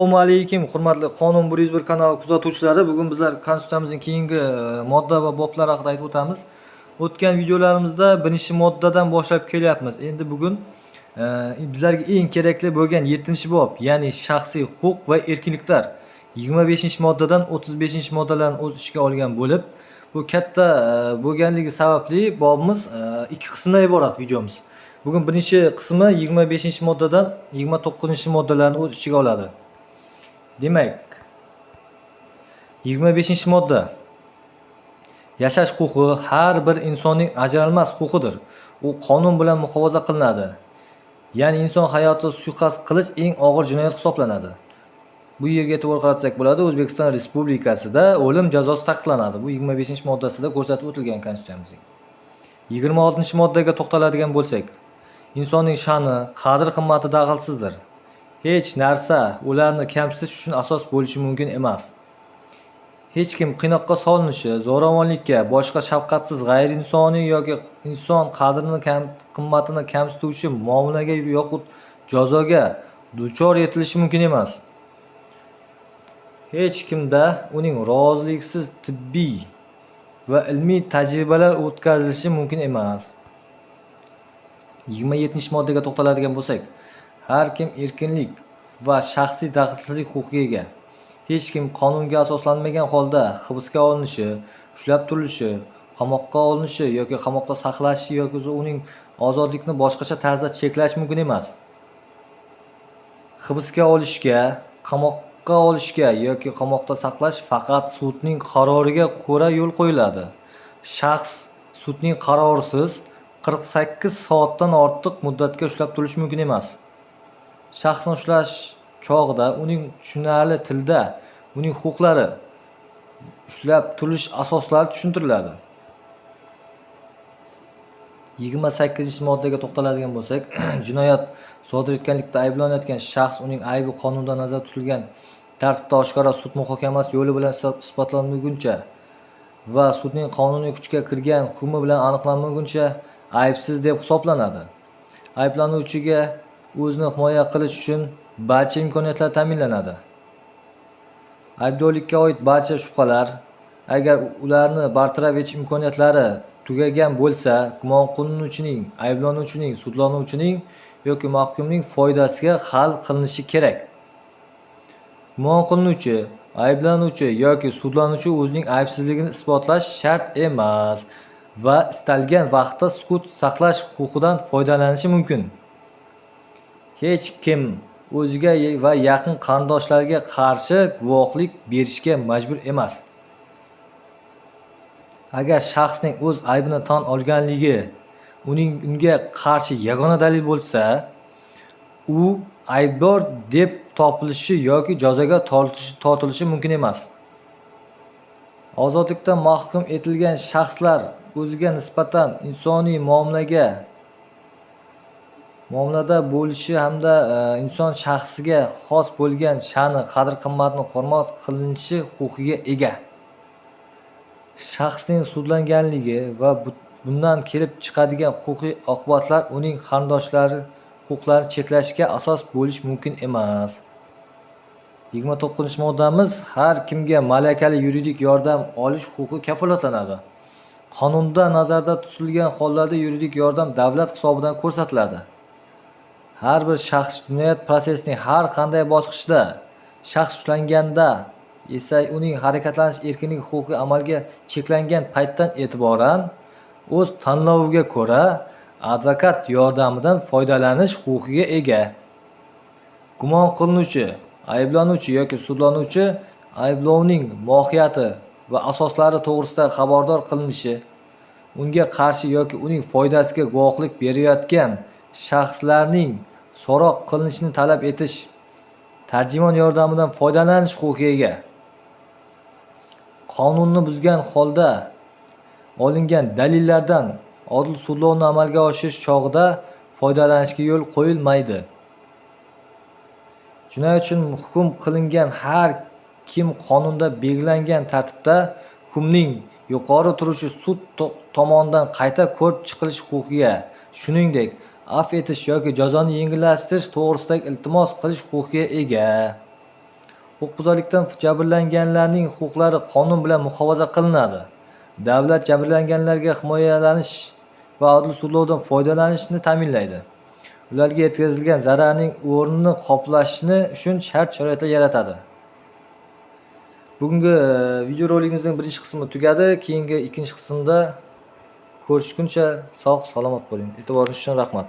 Assalomu alaykum, hurmatli Qonun 101 kanali kuzatuvchilari. Bugun bizlar Konstitutsiyamizning keyingi modda va boblar haqida aytib o'tamiz. O'tgan videolarimizda birinchi moddadan boshlab kelyapmiz. Endi bugun bizlarga eng kerakli bo'lgan 7-bob, ya'ni shaxsiy huquq va erkinliklar 25-moddadan 35-moddalarni o'z ichiga olgan bo'lib, bu katta bo'lganligi sababli bobimiz ikki qismdan iborat videomiz. Bugun birinchi qismi 25-moddadan 29-moddalarni o'z ichiga oladi. Demak, 25-modda. Yashash huquqi har bir insonning ajralmas huquqidir. U qonun bilan muhofaza qilinadi. Ya'ni inson hayoti suiqasd qilish eng og'ir jinoyat hisoblanadi. Bu yerga e'tibor qaratsak bo'ladi. O'zbekiston Respublikasida o'lim jazosi taqiqlanadi. Bu 25-moddasida ko'rsatib o'tilgan Konstitutsiyamizning. 26-moddaga to'xtaladigan bo'lsak, insonning sha'ni, qadr-qimmati daxlsizdir. Hech narsa ularni kamsitish uchun asos bo'lishi mumkin emas. Hech kim qiynoqqa solinishi, zo'ravonlikka, boshqa shafqatsiz, g'ayriinsoniy yoki inson qadrini qimmatini kamsituvchi muomalaga yoxud jazoga duchor etilishi mumkin emas. Hech kimda uning roziliksiz tibbiy va ilmiy tajribalar o'tkazilishi mumkin emas. 27-moddaga to'xtaladigan bo'lsak, har kim erkinlik va shaxsiy daxlsizlik huquqiga ega. Hech kim qonunga asoslanmagan holda hibsga olinishi, ushlab turilishi, qamoqqa olinishi yoki qamoqda saqlashi yoki uning ozodlikni boshqacha tarzda cheklash mumkin emas. Hibsga olishga, qamoqqa olishga yoki qamoqda saqlash faqat sudning qaroriga ko'ra yo'l qo'yiladi. Shaxs sudning qarorisiz 48 soatdan ortiq muddatga ushlab turilishi mumkin emas. Shaxsni ushlash chog'ida uning tushunarli tilda uning huquqlari, ushlab turilish asoslari tushuntiriladi. 28-moddaga to'xtaladigan bo'lsak, jinoyat sodir etganlikda ayblanayotgan shaxs uning aybi qonunda nazarda tutilgan tartibda oshkora sud muhokamasi yo'li bilan isbotlanmaguncha va sudning qonuniy kuchga kirgan hukmi bilan aniqlanmaguncha aybsiz deb hisoblanadi. Ayblanuvchiga o'zini himoya qilish uchun barcha imkoniyatlar ta'minlanadi. Aybdorlikka oid barcha shubhalar, agar ularni bartaraf etish imkoniyatlari tugagan bo'lsa, gumon qilinuvchining, ayblanuvchining, sudlanuvchining yoki mahkumning foydasiga hal qilinishi kerak. Gumon qilinuvchi, ayblanuvchi yoki sudlanuvchi o'zining aybsizligini isbotlash shart emas va istalgan vaqtda sukut saqlash huquqidan foydalanishi mumkin. Hech kim o'ziga va yaqin qarindoshlariga qarshi guvohlik berishga majbur emas. Agar shaxsning o'z aybini tan olganligi unga qarshi yagona dalil bo'lsa, u aybdor deb topilishi yoki jazoga tortilishi mumkin emas. Ozodlikdan mahrum etilgan shaxslar o'ziga nisbatan insoniy muomalada bo'lishi hamda inson shaxsiga xos bo'lgan sha'ni, qadr-qimmatni hurmat qilinishi huquqiga ega. Shaxsning sudlanganligi va bundan kelib chiqadigan huquqiy oqibatlar uning qarindoshlari huquqlarini cheklashga asos bo'lishi mumkin emas. 29-moddamiz har kimga malakali yuridik yordam olish huquqi kafolatlanadi. Qonunda nazarda tutilgan hollarda yuridik yordam davlat hisobidan ko'rsatiladi. Har bir shaxs jinoyat prosesining har qanday bosqichida, shaxs ushlanganda esa uning harakatlanish erkinligi huquqi amalga cheklangan paytdan e'tiboran o'z tanloviga ko'ra advokat yordamidan foydalanish huquqiga ega. Gumon qilinuvchi, ayblanuvchi yoki sudlanuvchi ayblovning mohiyati va asoslari to'g'risida xabardor qilinishi, unga qarshi yoki uning foydasiga guvohlik berayotgan shaxslarning so'roq qilinishini talab etish, tarjimon yordamidan foydalanish huquqiga ega. Qonunni buzgan holda olingan dalillardan odil sudlovni amalga oshirish chog'ida foydalanishga yo'l qo'yilmaydi. Jinoyat uchun hukm qilingan har kim qonunda belgilangan tartibda hukmning yuqori turuvchi sud tomonidan qayta ko'rib chiqilish huquqiga, shuningdek afv etish yoki jazoni yengillashtirish to'g'risidagi iltimos qilish huquqiga ega. Huquqbuzarlikdan jabrlanganlarning huquqlari qonun bilan muhofaza qilinadi. Davlat jabrlanganlarga himoyalanish va adil sudlovdan foydalanishni ta'minlaydi. Ularga yetkazilgan zararning o'rnini qoplashni uchun shart-sharoitlar yaratadi. Bugungi videorolikimizning birinchi qismi tugadi. Keyingi ikkinchi qismda ko'rishguncha sog' salomat bo'ling. E'tiboringiz uchun rahmat.